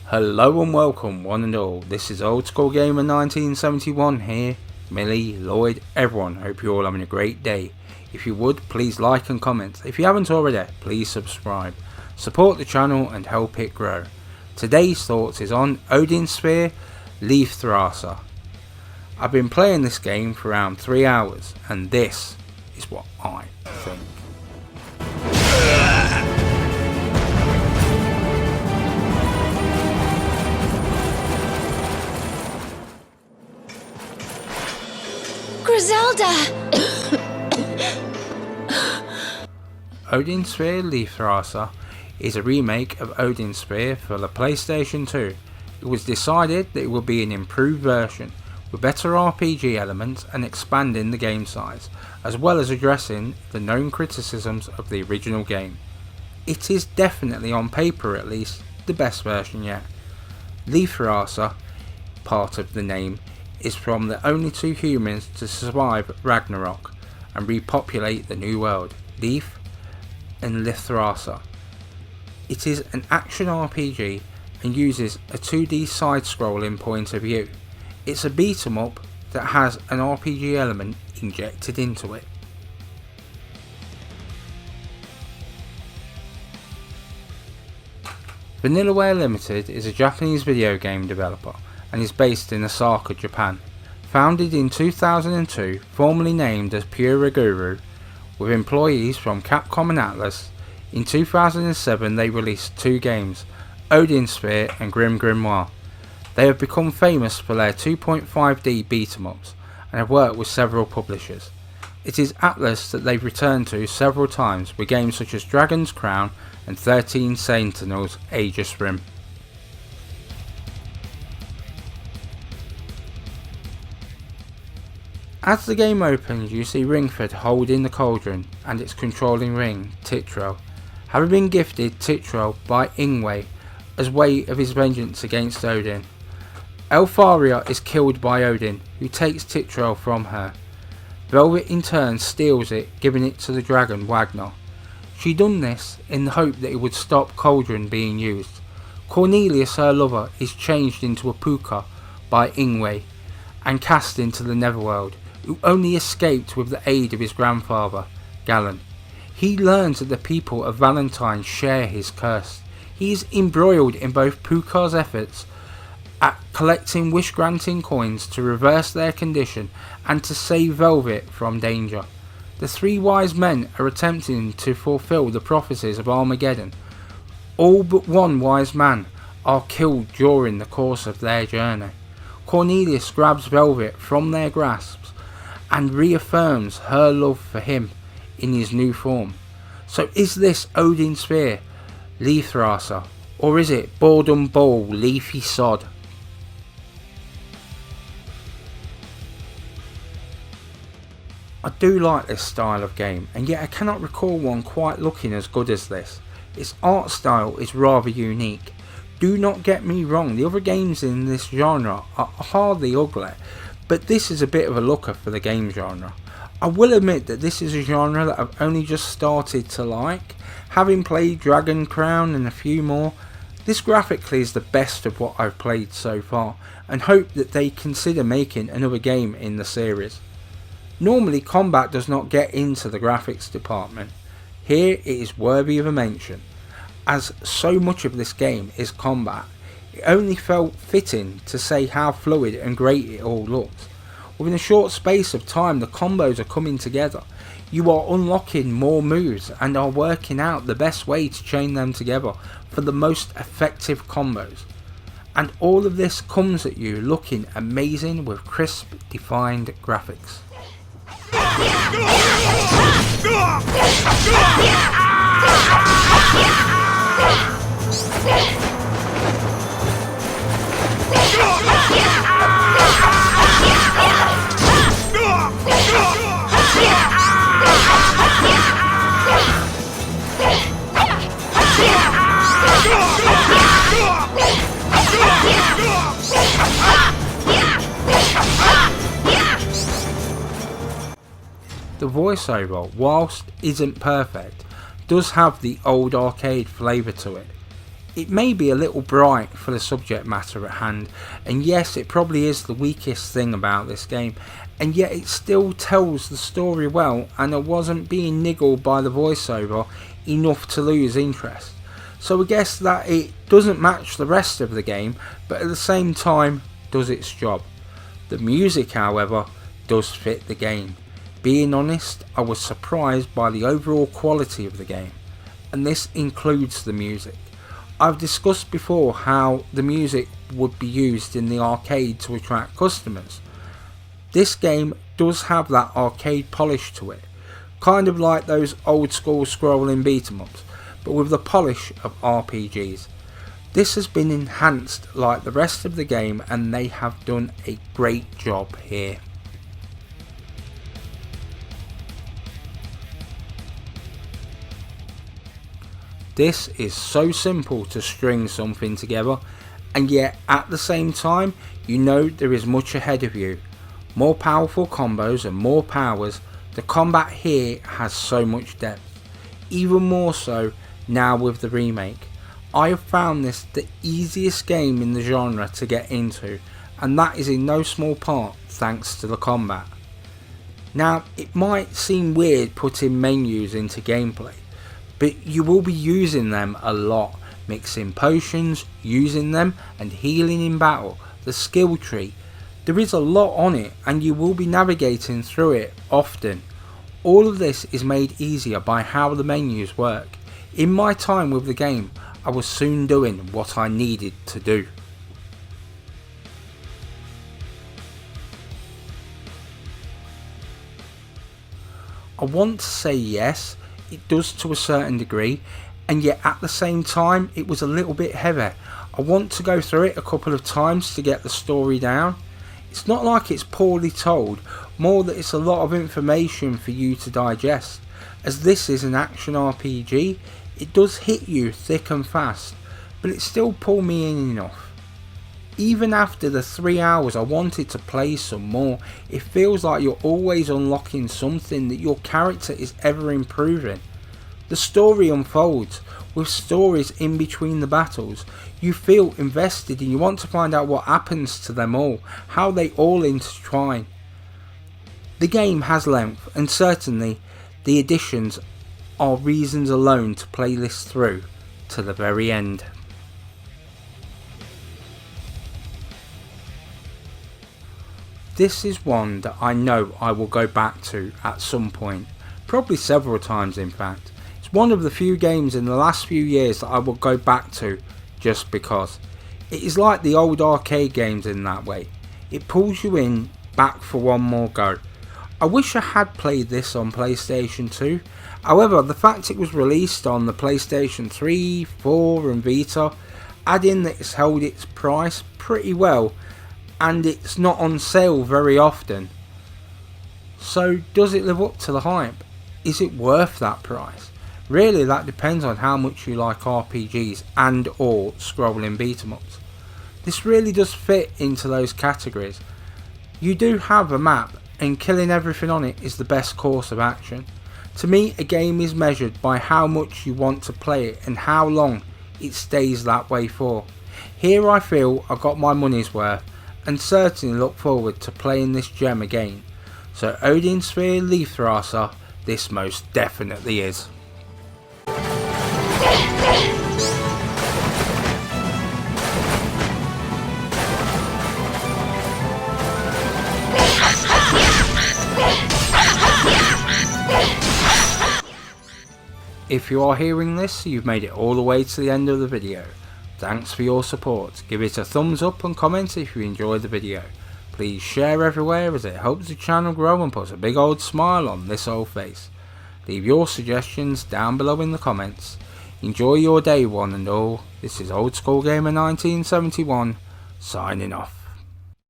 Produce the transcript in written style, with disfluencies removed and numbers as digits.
Hello and welcome one and all, this is Old School Gamer 1971 here, Millie, Lloyd, everyone, hope you're all having a great day. If you would, please like and comment. If you haven't already, please subscribe. Support the channel and help it grow. Today's thoughts is on Odin Sphere, leifthrasir. I've been playing this game for around 3 hours and this is what I think. Griselda! Odin Sphere leifthrasir is a remake of Odin Sphere for the PlayStation 2. It was decided that it would be an improved version with better RPG elements and expanding the game size, as well as addressing the known criticisms of the original game. It is definitely, on paper at least, the best version yet. Leifthrasir, part of the name, is from the only two humans to survive Ragnarok and repopulate the new world, Leif and leifthrasir. It is an action RPG and uses a 2D side-scrolling point of view. It's a beat 'em up that has an RPG element injected into it. Vanillaware Limited is a Japanese video game developer and is based in Osaka, Japan. Founded in 2002, formerly named as Pure Guru, with employees from Capcom and Atlus, in 2007 they released 2 games, Odin Sphere and Grim Grimoire. They have become famous for their 2.5D beat-em-ups and have worked with several publishers. It is Atlus that they've returned to several times with games such as Dragon's Crown and 13 Sentinels Aegis Rim. As the game opens, you see Ringford holding the cauldron and its controlling ring, Titrel, having been gifted Titrel by Ingwe as way of his vengeance against Odin. Lefthrasir is killed by Odin, who takes Titrel from her. Velvet in turn steals it, giving it to the dragon Wagner. She done this in the hope that it would stop cauldron being used. Cornelius, her lover, is changed into a puka by Ingwe and cast into the netherworld, who only escaped with the aid of his grandfather, Galan. He learns that the people of Valentine share his curse. He is embroiled in both Puka's efforts at collecting wish-granting coins to reverse their condition and to save Velvet from danger. The 3 wise men are attempting to fulfill the prophecies of Armageddon. All but one wise man are killed during the course of their journey. Cornelius grabs Velvet from their grasps and reaffirms her love for him in his new form. So is this Odin Sphere, leifthrasir, or is it boredom bowl, leafy sod? I do like this style of game, and yet I cannot recall one quite looking as good as this. Its art style is rather unique. Do not get me wrong, the other games in this genre are hardly ugly, but this is a bit of a looker for the game genre. I will admit that this is a genre that I've only just started to like. Having played Dragon Crown and a few more, this graphically is the best of what I've played so far, and hope that they consider making another game in the series. Normally combat does not get into the graphics department. Here it is worthy of a mention. As so much of this game is combat, it only felt fitting to say how fluid and great it all looks. Within a short space of time the combos are coming together. You are unlocking more moves and are working out the best way to chain them together for the most effective combos. And all of this comes at you looking amazing with crisp, defined graphics. The voiceover, whilst isn't perfect, does have the old arcade flavour to it. It may be a little bright for the subject matter at hand, and yes, it probably is the weakest thing about this game, and yet it still tells the story well, and I wasn't being niggled by the voiceover enough to lose interest. So I guess that it doesn't match the rest of the game, but at the same time does its job. The music, however, does fit the game. Being honest, I was surprised by the overall quality of the game, and this includes the music. I've discussed before how the music would be used in the arcade to attract customers. This game does have that arcade polish to it, kind of like those old school scrolling beat 'em ups, but with the polish of RPGs. This has been enhanced like the rest of the game, and they have done a great job here. This is so simple to string something together, and yet at the same time you know there is much ahead of you. More powerful combos and more powers. The combat here has so much depth, even more so now with the remake. I have found this the easiest game in the genre to get into, and that is in no small part thanks to the combat. Now, it might seem weird putting menus into gameplay, but you will be using them a lot, mixing potions, using them and healing in battle, the skill tree. There is a lot on it, and you will be navigating through it often. All of this is made easier by how the menus work. In my time with the game, I was soon doing what I needed to do. I want to say yes, it does to a certain degree, and yet at the same time it was a little bit heavy. I want to go through it a couple of times to get the story down. It's not like it's poorly told, more that it's a lot of information for you to digest. As this is an action RPG, it does hit you thick and fast, but it still pulled me in enough. Even after the 3 hours I wanted to play some more. It feels like you're always unlocking something, that your character is ever improving. The story unfolds, with stories in between the battles. You feel invested and you want to find out what happens to them all, how they all intertwine. The game has length, and certainly the additions are reasons alone to play this through to the very end. This is one that I know I will go back to at some point, probably several times in fact. It's one of the few games in the last few years that I will go back to just because. It is like the old arcade games in that way. It pulls you in back for one more go. I wish I had played this on PlayStation 2. However, the fact it was released on the PlayStation 3, 4 and Vita, adding that it's held its price pretty well, and it's not on sale very often. So does it live up to the hype? Is it worth that price? Really, that depends on how much you like RPGs and or scrolling beat 'em ups. This really does fit into those categories. You do have a map, and killing everything on it is the best course of action. To me, a game is measured by how much you want to play it and how long it stays that way for. Here I feel I got my money's worth, and certainly look forward to playing this gem again. So Odin Sphere Leifthrasir, this most definitely is. If you are hearing this, you've made it all the way to the end of the video. Thanks for your support. Give it a thumbs up and comment if you enjoyed the video. Please share everywhere, as it helps the channel grow and puts a big old smile on this old face. Leave your suggestions down below in the comments. Enjoy your day one and all. This is Old School Gamer 1971 signing off.